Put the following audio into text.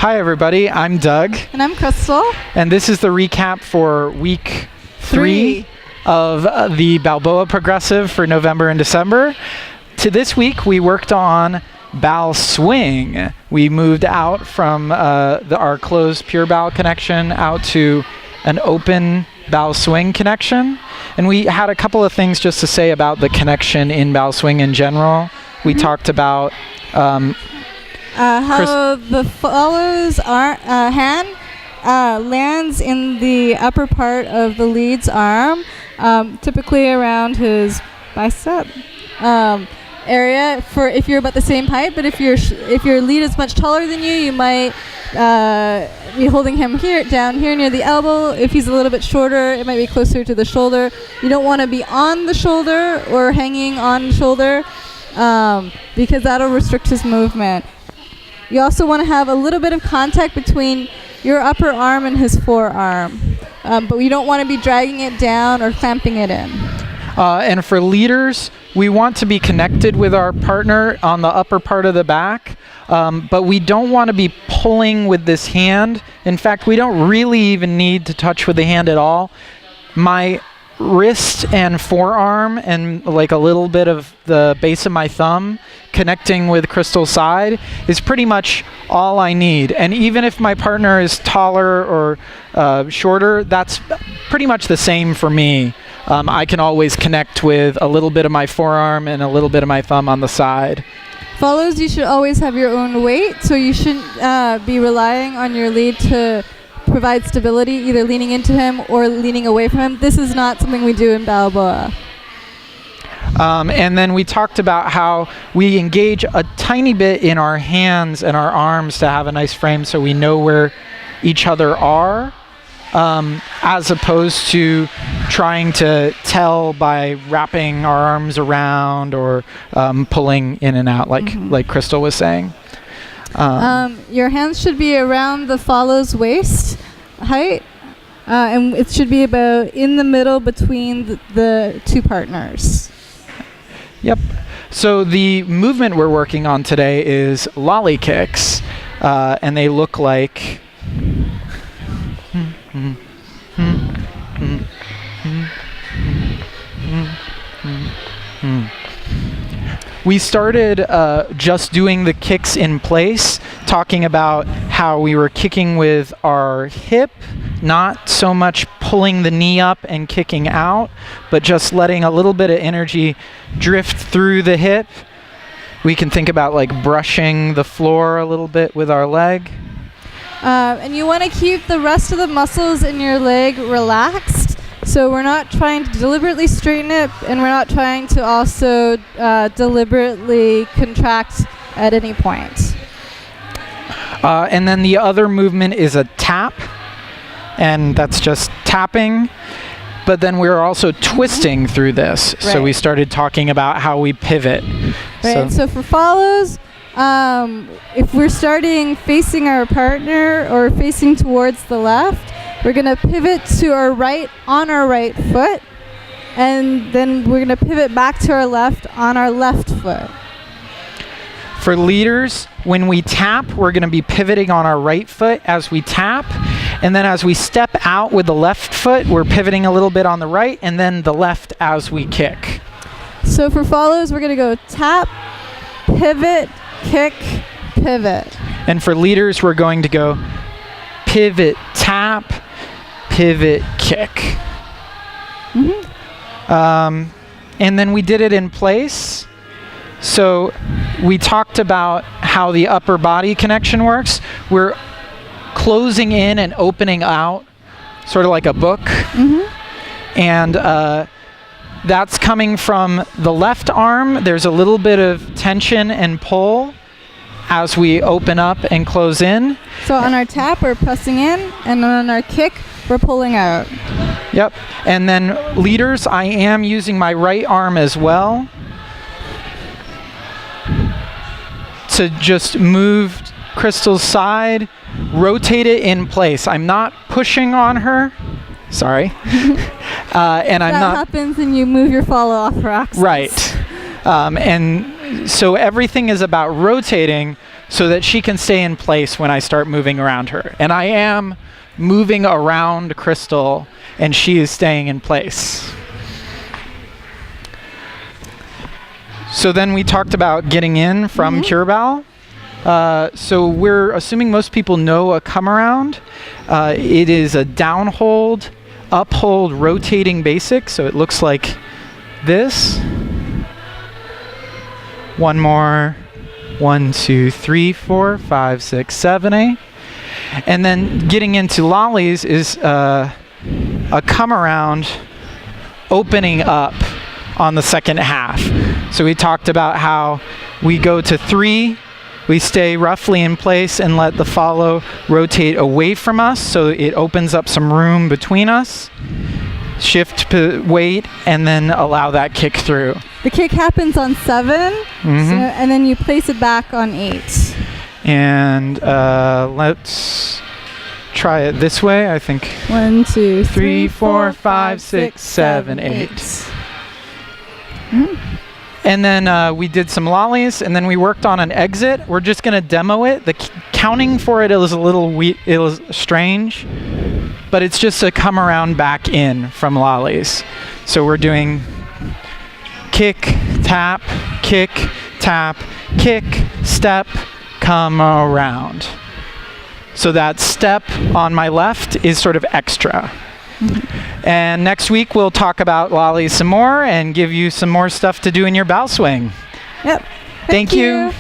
Hi everybody, I'm Doug. And I'm Crystal. And this is the recap for week 3 of the Balboa Progressive for November and December. To this week, we worked on bow swing. We moved out from our closed pure bow connection out to an open bow swing connection. And we had a couple of things just to say about the connection in bow swing in general. We talked about how the follow's hand lands in the upper part of the lead's arm, typically around his bicep area. For if you're about the same height, but if your lead is much taller than you, you might be holding him down here near the elbow. If he's a little bit shorter, it might be closer to the shoulder. You don't want to be on the shoulder or hanging on the shoulder because that'll restrict his movement. You also want to have a little bit of contact between your upper arm and his forearm, but you don't want to be dragging it down or clamping it in. And for leaders, we want to be connected with our partner on the upper part of the back, but we don't want to be pulling with this hand. In fact, we don't really even need to touch with the hand at all. My wrist and forearm and like a little bit of the base of my thumb connecting with Crystal's side is pretty much all I need. And even if my partner is taller or shorter, that's pretty much the same for me. I can always connect with a little bit of my forearm and a little bit of my thumb on the side. Follows, you should always have your own weight, so you shouldn't be relying on your lead to provide stability, either leaning into him or leaning away from him. This is not something we do in Balboa. And then we talked about how we engage a tiny bit in our hands and our arms to have a nice frame so we know where each other are, as opposed to trying to tell by wrapping our arms around or pulling in and out like Crystal was saying. Your hands should be around the follow's waist height, and it should be about in the middle between the two partners. Yep. So the movement we're working on today is lolly kicks, and they look like we started just doing the kicks in place, talking about how we were kicking with our hip, not so much pulling the knee up and kicking out, but just letting a little bit of energy drift through the hip. We can think about like brushing the floor a little bit with our leg. And you want to keep the rest of the muscles in your leg relaxed. So we're not trying to deliberately straighten it, and we're not trying to also deliberately contract at any point. And then the other movement is a tap, and that's just tapping. But then we're also twisting through this. Right. So we started talking about how we pivot. Right. So for follows, if we're starting facing our partner or facing towards the left, we're going to pivot to our right on our right foot, and then we're going to pivot back to our left on our left foot. For leaders, when we tap, we're going to be pivoting on our right foot as we tap, and then as we step out with the left foot, we're pivoting a little bit on the right, and then the left as we kick. So for follows, we're going to go tap, pivot, kick, pivot. And for leaders, we're going to go pivot, tap, pivot, kick. And then we did it in place. So we talked about how the upper body connection works. We're closing in and opening out, sort of like a book. And that's coming from the left arm. There's a little bit of tension and pull as we open up and close in. So on our tap, we're pressing in, and on our kick, we're pulling out. Yep. And then leaders, I am using my right arm as well to just move Crystal's side, rotate it in place. I'm not pushing on her. Sorry. And I'm not. That happens and you move your follow off her axis. Right. And so everything is about rotating, so that she can stay in place when I start moving around her. And I am moving around Crystal, and she is staying in place. So then we talked about getting in from Curebow. So we're assuming most people know a come around. It is a down hold, up hold, rotating basic. So it looks like this. One more. 1, 2, 3, 4, 5, 6, 7, 8. And then getting into lollies is a come around opening up on the second half. So we talked about how we go to 3, we stay roughly in place and let the follow rotate away from us so it opens up some room between us. Shift weight and then allow that kick through. The kick happens on 7, and then you place it back on 8. And let's try it this way, I think. 1, 2, 3, 4, 5, 6, 7, 8. And then we did some lollies, and then we worked on an exit. We're just going to demo it. The counting for it is a little it was strange, but it's just a come around back in from lollies. So we're doing kick, tap, kick, tap, kick, step, come around. So that step on my left is sort of extra. And next week we'll talk about lollies some more and give you some more stuff to do in your bow swing. Yep. Thank you.